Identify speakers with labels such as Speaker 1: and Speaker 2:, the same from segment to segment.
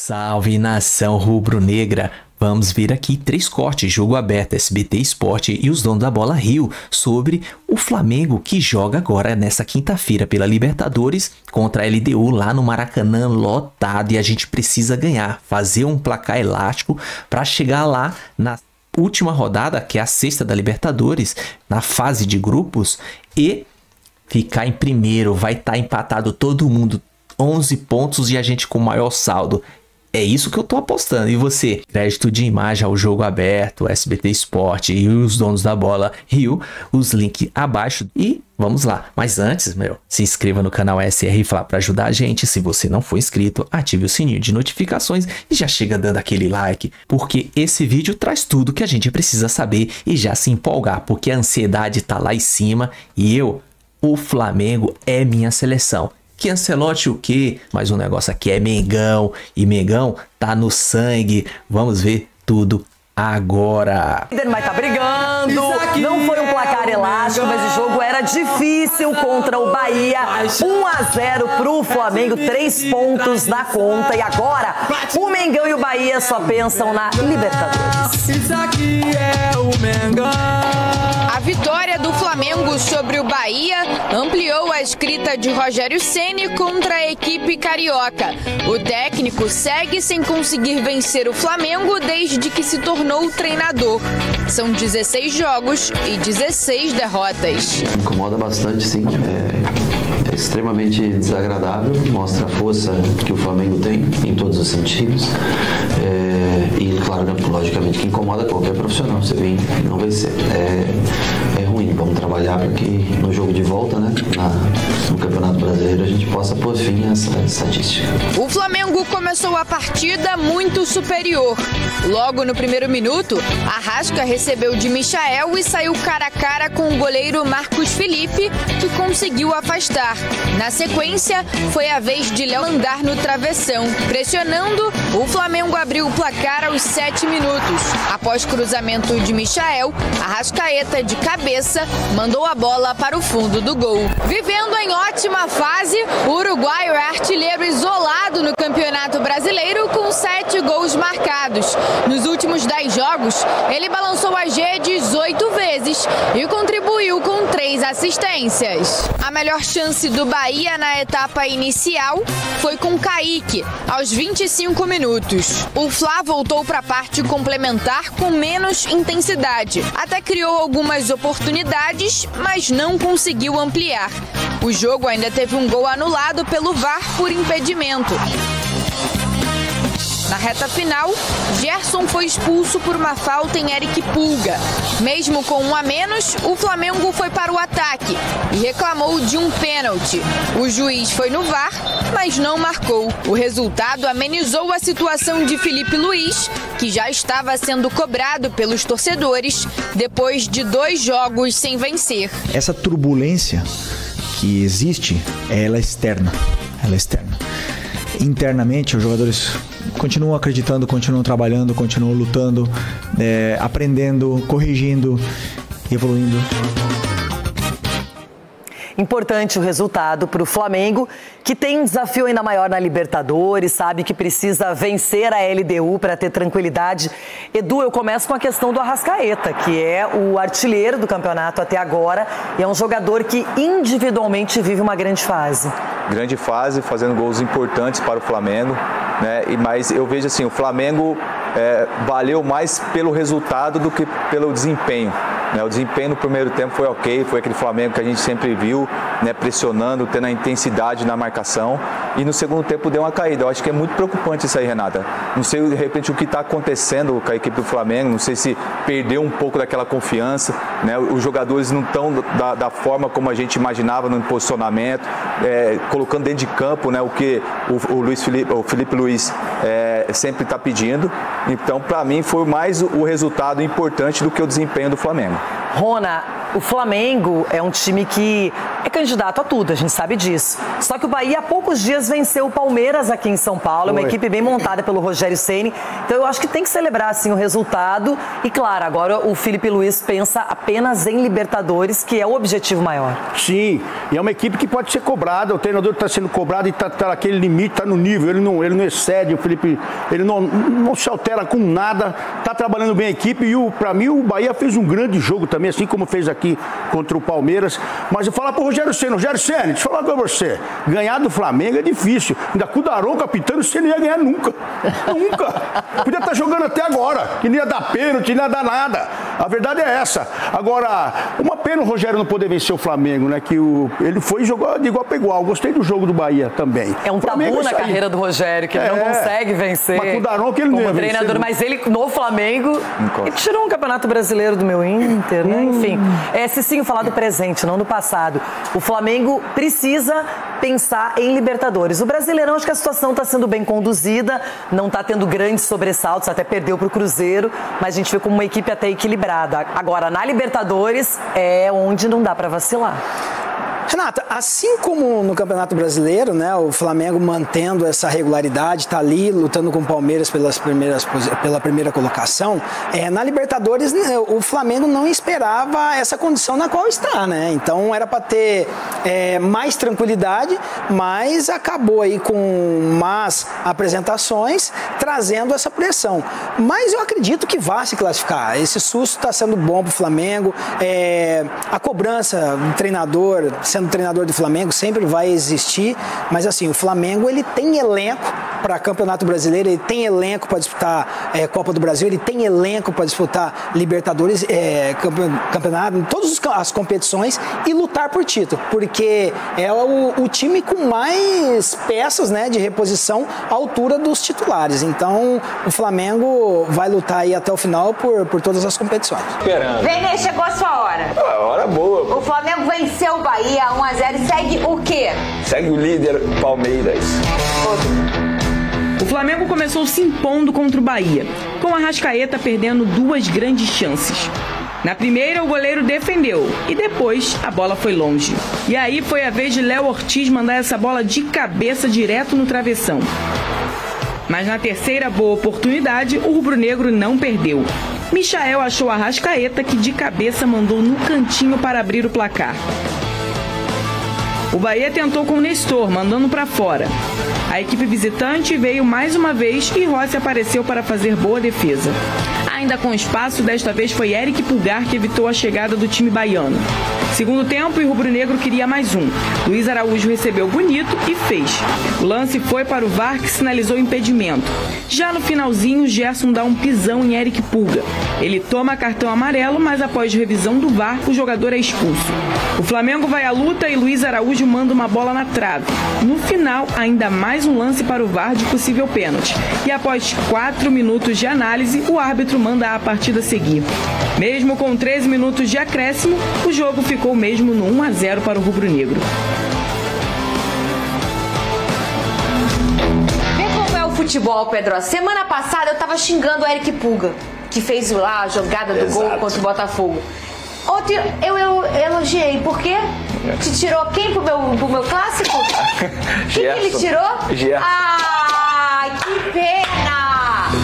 Speaker 1: Salve nação rubro-negra! Vamos ver aqui 3 cortes, jogo aberto, SBT Esporte e os donos da bola Rio, sobre o Flamengo que joga agora nessa quinta-feira pela Libertadores contra a LDU lá no Maracanã lotado, e a gente precisa ganhar, fazer um placar elástico para chegar lá na última rodada, que é a sexta da Libertadores, na fase de grupos, e ficar em primeiro. Vai estar empatado todo mundo, 11 pontos, e a gente com o maior saldo. É isso que eu tô apostando. E você? Crédito de imagem ao jogo aberto, SBT Esporte e os donos da bola Rio, os links abaixo. E vamos lá. Mas antes, se inscreva no canal SR Fla para ajudar a gente. Se você não for inscrito, ative o sininho de notificações e já chega dando aquele like, porque esse vídeo traz tudo que a gente precisa saber e já se empolgar, porque a ansiedade tá lá em cima e o Flamengo é minha seleção. Que Ancelotti o quê? Mas o negócio aqui é Mengão. E Mengão tá no sangue. Vamos ver tudo agora.
Speaker 2: Mas tá brigando. Não foi um placar elástico, mas o jogo era difícil contra o Bahia. 1-0 pro Flamengo, 3 pontos na conta. E agora, o Mengão e o Bahia só pensam na Libertadores.
Speaker 3: Isso aqui é o Mengão.
Speaker 4: A vitória do Flamengo sobre o Bahia ampliou a escrita de Rogério Ceni contra a equipe carioca. O técnico segue sem conseguir vencer o Flamengo desde que se tornou treinador. São 16 jogos e 16 derrotas.
Speaker 5: Incomoda bastante, sim. É extremamente desagradável, mostra a força que o Flamengo tem em todos os sentidos. E claro, logicamente que incomoda qualquer profissional, você vem e não vencer. É ruim, vamos trabalhar para que no jogo de volta, né, no Campeonato Brasileiro, a gente possa pôr fim a essa estatística.
Speaker 4: O Flamengo começou a partida muito superior. Logo no primeiro minuto, Arrasca recebeu de Michael e saiu cara a cara com o goleiro Marcos Felipe, que conseguiu afastar. Na sequência, foi a vez de Léo andar no travessão. Pressionando, o Flamengo abriu o placar aos 7 minutos. Após cruzamento de Michael, Arrascaeta de cabeça mandou a bola para o fundo do gol. Vivendo em ótima fase, o uruguaio é artilheiro isolado no Campeonato Brasileiro com 7 gols marcados. Nos últimos 10 jogos, ele balançou as redes 8 vezes e contribuiu com 3 assistências. A melhor chance do Bahia na etapa inicial foi com Kaique, aos 25 minutos. O Fla voltou para a parte complementar com menos intensidade. Até criou algumas oportunidades, mas não conseguiu ampliar. O jogo ainda teve um gol anulado pelo VAR por impedimento. Na reta final, Gerson foi expulso por uma falta em Eric Pulga. Mesmo com 1 a menos, o Flamengo foi para o ataque e reclamou de um pênalti. O juiz foi no VAR, mas não marcou. O resultado amenizou a situação de Filipe Luís, que já estava sendo cobrado pelos torcedores depois de 2 jogos sem vencer.
Speaker 6: Essa turbulência que existe, ela é externa. Internamente, os jogadores continuam acreditando, continuam trabalhando, continuam lutando, aprendendo, corrigindo, evoluindo.
Speaker 2: Importante o resultado para o Flamengo, que tem um desafio ainda maior na Libertadores, sabe que precisa vencer a LDU para ter tranquilidade. Edu, eu começo com a questão do Arrascaeta, que é o artilheiro do campeonato até agora e é um jogador que individualmente vive uma grande fase.
Speaker 7: Grande fase, fazendo gols importantes para o Flamengo, né? Mas eu vejo assim, o Flamengo valeu mais pelo resultado do que pelo desempenho. O desempenho no primeiro tempo foi ok, foi aquele Flamengo que a gente sempre viu, né, pressionando, tendo a intensidade na marcação, e no segundo tempo deu uma caída. Eu acho que é muito preocupante isso aí, Renata. Não sei, de repente, o que está acontecendo com a equipe do Flamengo, não sei se perdeu um pouco daquela confiança, né, os jogadores não estão da forma como a gente imaginava no posicionamento, colocando dentro de campo, né, o que o Filipe Luís sempre está pedindo. Então, para mim, foi mais o resultado importante do que o desempenho do Flamengo.
Speaker 2: Rona, o Flamengo é um time que é candidato a tudo, a gente sabe disso. Só que o Bahia há poucos dias venceu o Palmeiras aqui em São Paulo, uma equipe bem montada pelo Rogério Ceni. Então eu acho que tem que celebrar assim o resultado. E claro, agora o Felipe Luiz pensa apenas em Libertadores, que é o objetivo maior.
Speaker 8: Sim, e é uma equipe que pode ser cobrada, o treinador está sendo cobrado e está naquele limite, está no nível, ele não excede, o Felipe, ele não se altera com nada, está trabalhando bem a equipe e para mim o Bahia fez um grande jogo também, assim como fez aqui contra o Palmeiras. Mas eu falar para o Rogério Ceni, deixa eu falar com você, ganhar do Flamengo é difícil, ainda com o Daron capitão, você não ia ganhar nunca, podia estar jogando até agora, que não ia dar pênalti, não ia dar nada, a verdade é essa. Agora, uma pena o Rogério não poder vencer o Flamengo, né, que ele foi jogar de igual para igual, gostei do jogo do Bahia também.
Speaker 2: É um tabu na carreira do Rogério, que ele não consegue vencer.
Speaker 8: Mas com o Daron que ele não ia vencer.
Speaker 2: Treinador, mas ele no Flamengo, ele tirou um campeonato brasileiro do meu Inter, né? Enfim, Cicinho, falar do presente, não do passado. O Flamengo precisa pensar em Libertadores. O Brasileirão, acho que a situação está sendo bem conduzida, não está tendo grandes sobressaltos, até perdeu para o Cruzeiro, mas a gente vê como uma equipe até equilibrada. Agora, na Libertadores, é onde não dá para vacilar.
Speaker 9: Renata, assim como no Campeonato Brasileiro, né, o Flamengo mantendo essa regularidade, está ali lutando com o Palmeiras pela primeira colocação, na Libertadores o Flamengo não esperava essa condição na qual está, né? Então era para ter mais tranquilidade, mas acabou aí com más apresentações, trazendo essa pressão. Mas eu acredito que vai se classificar. Esse susto está sendo bom para o Flamengo. A cobrança do treinador, sendo treinador do Flamengo, sempre vai existir, mas assim, o Flamengo ele tem elenco para Campeonato Brasileiro, ele tem elenco para disputar Copa do Brasil, ele tem elenco para disputar Libertadores, campeonato, todas as competições e lutar por título, porque é o time com mais peças, né, de reposição à altura dos titulares. Então, o Flamengo vai lutar aí até o final por todas as competições.
Speaker 10: Vem, chegou a sua hora.
Speaker 7: A hora boa.
Speaker 10: O Flamengo venceu o Bahia 1-0 e segue o quê?
Speaker 7: Segue o líder Palmeiras.
Speaker 11: O Flamengo começou se impondo contra o Bahia, com a Arrascaeta perdendo duas grandes chances. Na primeira, o goleiro defendeu e depois a bola foi longe. E aí foi a vez de Léo Ortiz mandar essa bola de cabeça direto no travessão. Mas na terceira boa oportunidade, o rubro-negro não perdeu. Michael achou a Arrascaeta, que de cabeça mandou no cantinho para abrir o placar. O Bahia tentou com o Nestor, mandando para fora. A equipe visitante veio mais uma vez e Rossi apareceu para fazer boa defesa. Ainda com espaço, desta vez foi Eric Pulgar que evitou a chegada do time baiano. Segundo tempo, o rubro-negro queria mais um. Luiz Araújo recebeu bonito e fez. O lance foi para o VAR, que sinalizou impedimento. Já no finalzinho, Gerson dá um pisão em Eric Pulga. Ele toma cartão amarelo, mas após revisão do VAR, o jogador é expulso. O Flamengo vai à luta e Luiz Araújo manda uma bola na trave. No final, ainda mais um lance para o VAR de possível pênalti. E após 4 minutos de análise, o árbitro manda a partida seguir. Mesmo com 13 minutos de acréscimo, o jogo ficou mesmo no 1-0 para o rubro-negro.
Speaker 10: Vem acompanhar o futebol, Pedro. Semana passada eu tava xingando o Eric Pulga, que fez lá a jogada do gol contra o Botafogo. Ontem eu elogiei, por quê? Te tirou quem pro meu clássico? Quem que ele tirou?
Speaker 7: Gerson.
Speaker 10: Ah, que pena!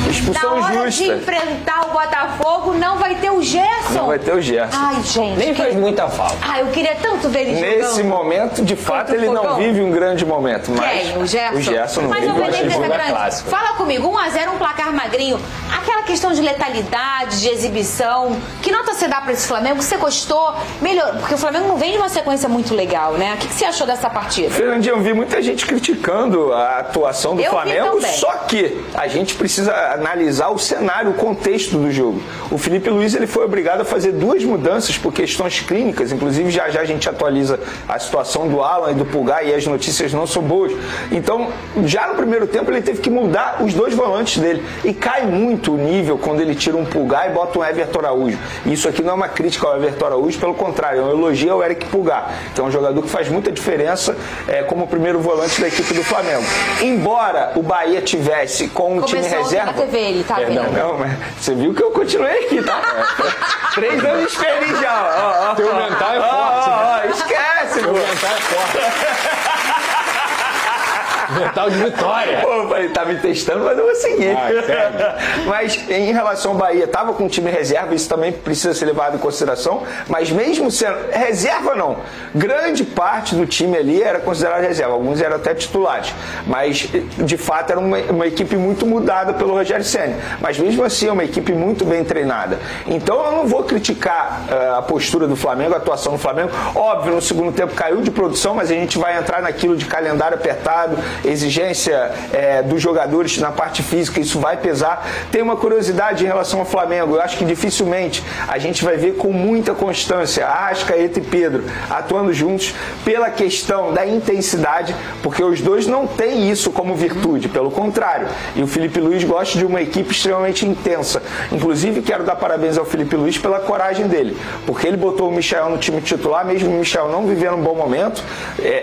Speaker 7: Expulsão
Speaker 10: Na hora
Speaker 7: justa.
Speaker 10: de enfrentar o Botafogo, não vai ter o Gerson.
Speaker 7: Não vai ter o Gerson.
Speaker 10: Ai, gente.
Speaker 7: Nem faz muita falta.
Speaker 10: Ah, eu queria tanto ver ele jogando.
Speaker 7: Nesse momento, de fato, ele não vive um grande momento. Mas
Speaker 10: Quem? O Gerson?
Speaker 7: O Gerson não
Speaker 10: mas
Speaker 7: vive uma
Speaker 10: grande.
Speaker 7: clássica.
Speaker 10: Fala comigo, 1-0, um placar magrinho. Aquela questão de letalidade, de exibição, que nota você dá pra esse Flamengo? Você gostou? Melhor, porque o Flamengo não vem de uma sequência muito legal, né? O que você achou dessa partida?
Speaker 7: Fernandinho, eu vi muita gente criticando a atuação do Flamengo, só que a gente precisa analisar o cenário, o contexto do jogo. O Felipe Luiz ele foi obrigado a fazer 2 mudanças por questões clínicas, inclusive já a gente atualiza a situação do Alan e do Pulgar e as notícias não são boas. Então, já no primeiro tempo ele teve que mudar os 2 volantes dele e cai muito o nível quando ele tira um Pulgar e bota um Everton Araújo. Isso aqui não é uma crítica ao Everton Araújo, pelo contrário, é um elogio ao Eric Pulgar, que é um jogador que faz muita diferença como primeiro volante da equipe do Flamengo. Embora o Bahia tivesse com um time reserva,
Speaker 10: você vê ele, tá vendo?
Speaker 12: Não, mas você viu que eu continuei aqui, tá? 3 anos de experiência já.
Speaker 13: Teu mental é forte.
Speaker 12: Esquece,
Speaker 13: Teu mental é forte. Mental de vitória.
Speaker 12: Pô, ele tá me testando, mas eu vou seguir. Mas em relação ao Bahia, tava com o time reserva, isso também precisa ser levado em consideração, mas mesmo sendo reserva não, grande parte do time ali era considerado reserva, alguns eram até titulares, mas de fato era uma equipe muito mudada pelo Rogério Ceni, mas mesmo assim é uma equipe muito bem treinada. Então eu não vou criticar a postura do Flamengo, a atuação do Flamengo. Óbvio, no segundo tempo caiu de produção, mas a gente vai entrar naquilo de calendário apertado, exigência dos jogadores na parte física, isso vai pesar. Tem uma curiosidade em relação ao Flamengo, eu acho que dificilmente a gente vai ver com muita constância Arrascaeta e Pedro atuando juntos pela questão da intensidade, porque os dois não têm isso como virtude, pelo contrário. E o Felipe Luiz gosta de uma equipe extremamente intensa. Inclusive, quero dar parabéns ao Felipe Luiz pela coragem dele, porque ele botou o Michael no time titular, mesmo o Michael não vivendo um bom momento.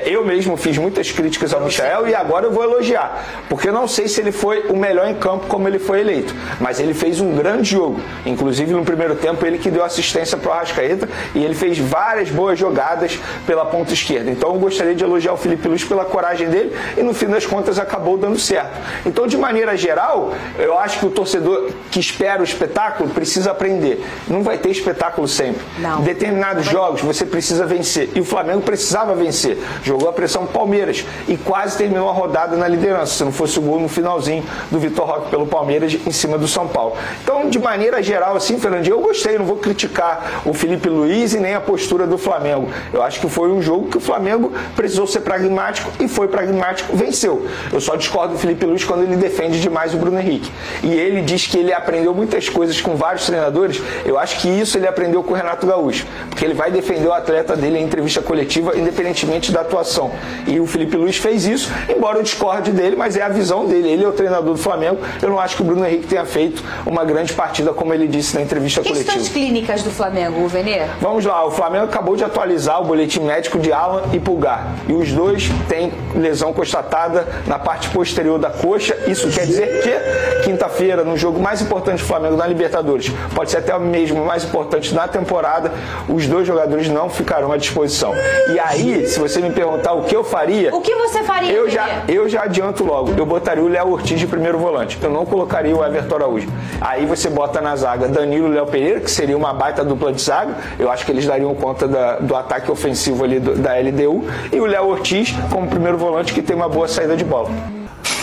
Speaker 12: Eu mesmo fiz muitas críticas ao Michael e agora eu vou elogiar, porque eu não sei se ele foi o melhor em campo como ele foi eleito, mas ele fez um grande jogo. Inclusive, no primeiro tempo, ele que deu assistência para o Arrascaeta e ele fez várias boas jogadas pela ponta esquerda. Então eu gostaria de elogiar o Felipe Luiz pela coragem dele e no fim das contas acabou dando certo. Então, de maneira geral, eu acho que o torcedor que espera o espetáculo precisa aprender. Não vai ter espetáculo sempre. Em determinados jogos você precisa vencer. E o Flamengo precisava vencer. Jogou a pressão Palmeiras e quase terminou a rodada na liderança, se não fosse o gol no finalzinho do Vitor Roque pelo Palmeiras em cima do São Paulo. Então, de maneira geral, assim, Fernandinho, eu gostei, não vou criticar o Felipe Luiz e nem a postura do Flamengo. Eu acho que foi um jogo que o Flamengo precisou ser pragmático e foi pragmático, venceu. Eu só discordo do Felipe Luiz quando ele defende demais o Bruno Henrique. E ele diz que ele aprendeu muitas coisas com vários treinadores. Eu acho que isso ele aprendeu com o Renato Gaúcho, porque ele vai defender o atleta dele em entrevista coletiva, independentemente da atuação. E o Felipe Luiz fez isso, embora eu discorde dele, mas é a visão dele. Ele é o treinador do Flamengo. Eu não acho que o Bruno Henrique tenha feito uma grande partida, como ele disse na entrevista coletiva.
Speaker 10: Questões clínicas do Flamengo, Venê?
Speaker 12: Vamos lá, o Flamengo acabou de atualizar o boletim médico de Alan e Pulgar. E os dois têm lesão constatada na parte posterior da coxa. Isso quer dizer que quinta-feira, no jogo mais importante do Flamengo na Libertadores, pode ser até o mesmo mais importante na temporada, os dois jogadores não ficarão à disposição. E aí, se você me perguntar o que eu faria...
Speaker 10: O que você faria,
Speaker 12: eu já adianto logo. Eu botaria o Léo Ortiz de primeiro volante. Eu não colocaria o Everton Araújo. Aí você bota na zaga Danilo e Léo Pereira, que seria uma baita dupla de zaga. Eu acho que eles dariam conta do ataque ofensivo ali da LDU. E o Léo Ortiz como primeiro volante, que tem uma boa saída de bola.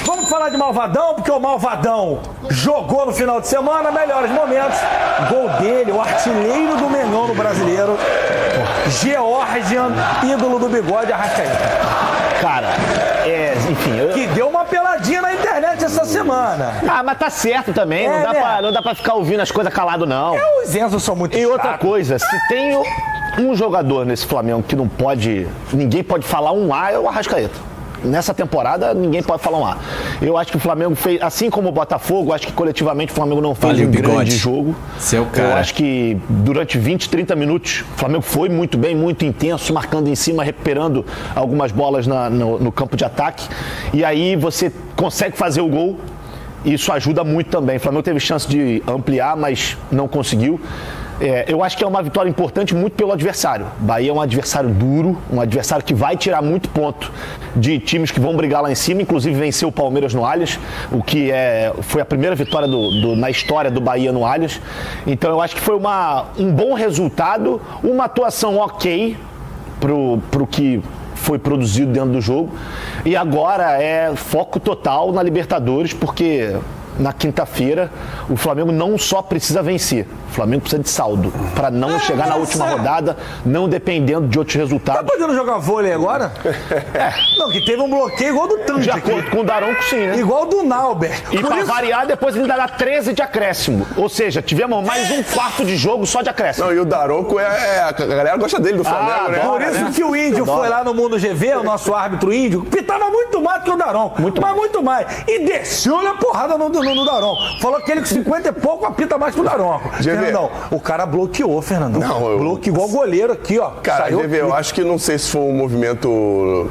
Speaker 14: Vamos falar de Malvadão, porque o Malvadão jogou no final de semana, melhores momentos. Gol dele, o artilheiro do Mengão no Brasileiro, Georgian, ídolo do bigode, Arrascaeta.
Speaker 15: Cara, enfim...
Speaker 14: Que deu uma peladinha na internet essa semana.
Speaker 15: Ah, mas tá certo também, não dá pra ficar ouvindo as coisas calado, não.
Speaker 14: Os Enzo são muito
Speaker 15: E outra coisa, se tem um jogador nesse Flamengo que não pode... Ninguém pode falar um A, é o Arrascaeta. Nessa temporada, ninguém pode falar um A. Eu acho que o Flamengo fez, assim como o Botafogo, acho que coletivamente o Flamengo não fez um grande jogo.
Speaker 1: Seu cara.
Speaker 15: Eu acho que durante 20, 30 minutos, o Flamengo foi muito bem, muito intenso, marcando em cima, recuperando algumas bolas no campo de ataque. E aí você consegue fazer o gol. Isso ajuda muito também. O Flamengo teve chance de ampliar, mas não conseguiu. Eu acho que é uma vitória importante muito pelo adversário. Bahia é um adversário duro, um adversário que vai tirar muito ponto de times que vão brigar lá em cima, inclusive venceu o Palmeiras no Allianz, o que foi a primeira vitória na história do Bahia no Allianz. Então eu acho que foi um bom resultado, uma atuação ok pro que foi produzido dentro do jogo. E agora é foco total na Libertadores, porque... Na quinta-feira, o Flamengo não só precisa vencer, o Flamengo precisa de saldo para não chegar na última rodada, não dependendo de outros resultados.
Speaker 14: Tá podendo jogar vôlei agora? Não, que teve um bloqueio igual do Tanque.
Speaker 15: De acordo com o Daronco, sim, né?
Speaker 14: Igual do Nauber.
Speaker 15: E para variar, depois ele dará 13 de acréscimo. Ou seja, tivemos mais um quarto de jogo só de acréscimo.
Speaker 13: Não, e o Daronco, a galera gosta dele, do Flamengo, né?
Speaker 14: Por isso que o Índio foi lá no Mundo GV, o nosso árbitro índio, pitava muito mais do que o Daronco. Muito mais. E desceu-lhe a porrada no Daronco. Falou que ele com 50 e pouco apita mais que o Daronco. Fernandão, o cara bloqueou, Fernandão.
Speaker 13: Não,
Speaker 14: bloqueou igual goleiro aqui, ó.
Speaker 13: Cara, GV, eu acho que não sei se foi um movimento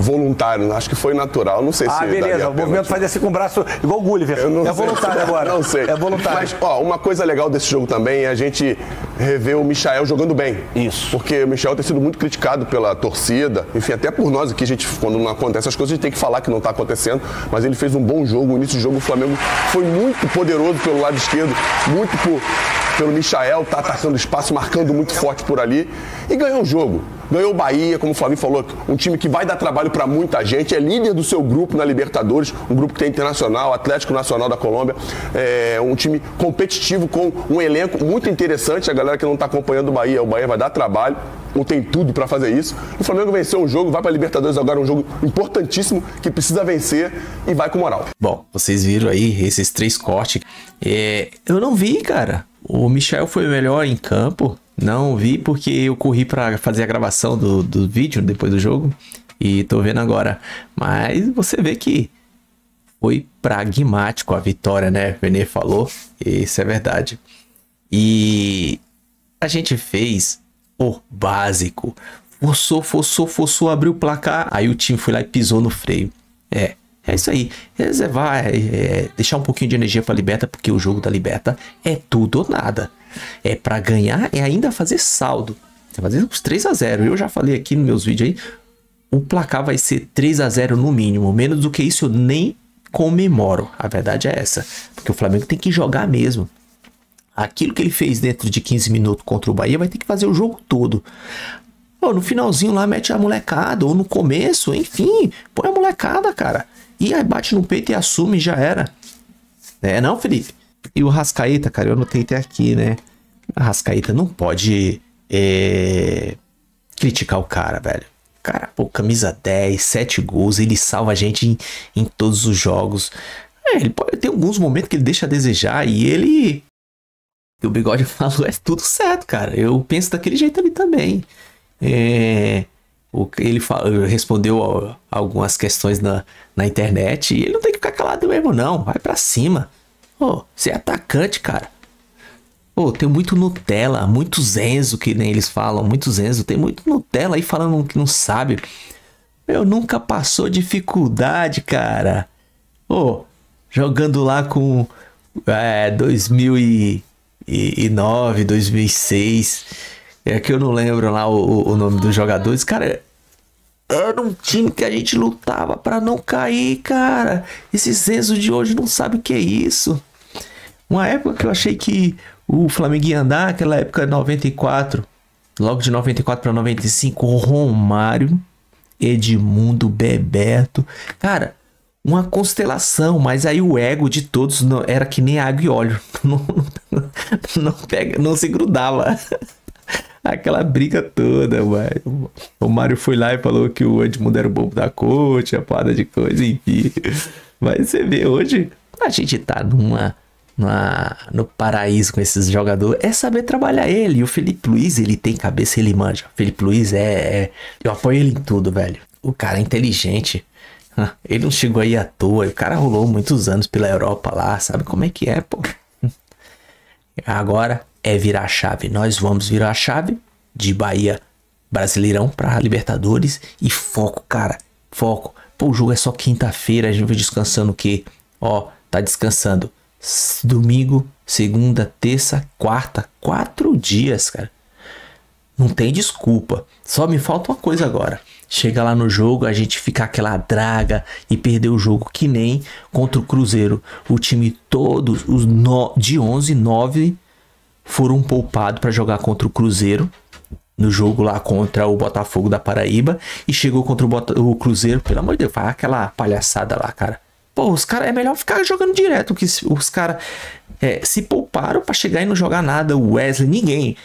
Speaker 13: voluntário, acho que foi natural, não sei se...
Speaker 14: beleza, o movimento faz assim com o braço igual o Gulliver. É voluntário agora.
Speaker 13: Não sei.
Speaker 14: É voluntário.
Speaker 13: Mas, uma coisa legal desse jogo também é a gente rever o Michael jogando bem.
Speaker 14: Isso.
Speaker 13: Porque o Michael tem sido muito criticado pela torcida, enfim, até por nós aqui, quando não acontece as coisas, a gente tem que falar que não está acontecendo, mas ele fez um bom jogo, o início do jogo o Flamengo foi muito poderoso pelo lado esquerdo, muito pelo Michael, tá atacando espaço, marcando muito forte por ali e ganhou o jogo. Ganhou o Bahia, como o Flavinho falou, um time que vai dar trabalho para muita gente, é líder do seu grupo na Libertadores, um grupo que tem Internacional, Atlético Nacional da Colômbia, um time competitivo com um elenco muito interessante. A galera que não está acompanhando o Bahia vai dar trabalho, ou tem tudo para fazer isso. O Flamengo venceu o jogo, vai para a Libertadores agora, um jogo importantíssimo que precisa vencer e vai com moral.
Speaker 1: Bom, vocês viram aí esses 3 cortes. Eu não vi, cara. O Michael foi o melhor em campo. Não vi porque eu corri pra fazer a gravação do vídeo depois do jogo. E tô vendo agora. Mas você vê que foi pragmático a vitória, né? O Renê falou. Isso é verdade. E a gente fez o básico. Forçou, abriu o placar. Aí o time foi lá e pisou no freio. É isso aí. Reservar, deixar um pouquinho de energia pra Liberta, porque o jogo da Liberta é tudo ou nada. É pra ganhar e ainda fazer saldo. Fazer uns 3-0. Eu já falei aqui nos meus vídeos aí. O placar vai ser 3-0 no mínimo. Menos do que isso eu nem comemoro. A verdade é essa. Porque o Flamengo tem que jogar mesmo. Aquilo que ele fez dentro de 15 minutos contra o Bahia vai ter que fazer o jogo todo. No finalzinho lá mete a molecada. Ou no começo, enfim. Põe a molecada, cara. E aí bate no peito e assume e já era. Não, Felipe? E o Arrascaeta, cara, eu anotei até aqui, né? A Arrascaeta não pode criticar o cara, velho. Cara, camisa 10, 7 gols, ele salva a gente em todos os jogos. Ele pode ter alguns momentos que ele deixa a desejar e ele... O Bigode falou, é tudo certo, cara. Eu penso daquele jeito ali também. Ele respondeu algumas questões na internet e ele não tem que ficar calado mesmo, não. Vai pra cima. Você é atacante, cara. Tem muito Nutella, muito Zenzo, que nem eles falam, muito Zenzo. Tem muito Nutella aí falando que não sabe. Nunca passou dificuldade, cara. Jogando lá com 2009, 2006. Que eu não lembro lá o nome dos jogadores. Cara, era um time que a gente lutava pra não cair, cara. Esse Zenzo de hoje não sabe o que é isso. Uma época que eu achei que o Flamengo ia andar, aquela época 94, logo de 94 para 95, Romário, Edmundo, Bebeto. Cara, uma constelação, mas aí o ego de todos era que nem água e óleo. Não se grudava. Aquela briga toda, mano. O Mário foi lá e falou que o Edmundo era o bobo da corte, a porrada de coisa, enfim. Mas você vê, hoje a gente tá no paraíso com esses jogadores. É saber trabalhar ele. E o Felipe Luiz, ele tem cabeça, ele manja. O Felipe Luiz eu apoio ele em tudo, velho. O cara é inteligente. Ele não chegou aí à toa. O cara rolou muitos anos pela Europa lá. Sabe como é que é, pô? Agora é virar a chave. Nós vamos virar a chave de Bahia Brasileirão pra Libertadores. E foco, cara. Foco. O jogo é só quinta-feira. A gente vai descansando o quê? Tá descansando domingo, segunda, terça, quarta. 4 dias, cara. Não tem desculpa. Só me falta uma coisa agora. Chega lá no jogo, a gente fica aquela draga e perder o jogo que nem contra o Cruzeiro. O time todos, de 11, 9 foram poupados para jogar contra o Cruzeiro. No jogo lá contra o Botafogo da Paraíba. E chegou contra o Cruzeiro, pelo amor de Deus, faz aquela palhaçada lá, cara. Os caras, é melhor ficar jogando direto, que os caras se pouparam pra chegar e não jogar nada. O Wesley, ninguém.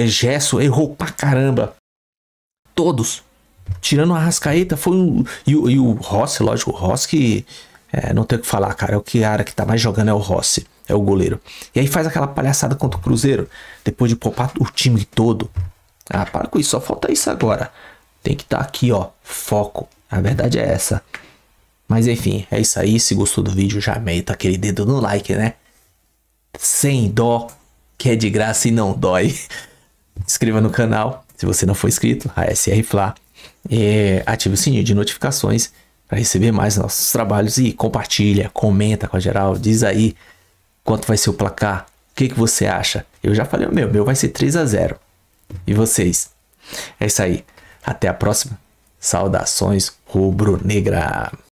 Speaker 1: Gerson errou pra caramba. Todos. Tirando o Arrascaeta, foi e o Rossi, lógico, o Rossi que... não tem o que falar, cara. O cara que tá mais jogando é o Rossi. É o goleiro. E aí faz aquela palhaçada contra o Cruzeiro. Depois de poupar o time todo. Para com isso, só falta isso agora. Tem que estar aqui, foco. A verdade é essa. Mas enfim, é isso aí. Se gostou do vídeo, já meta aquele dedo no like, né? Sem dó, que é de graça e não dói. Inscreva no canal, se você não for inscrito, ASR Fla. ative o sininho de notificações para receber mais nossos trabalhos e compartilha, comenta com a geral, diz aí quanto vai ser o placar, o que você acha. Eu já falei o meu vai ser 3-0. E vocês? É isso aí, até a próxima. Saudações rubro-negra.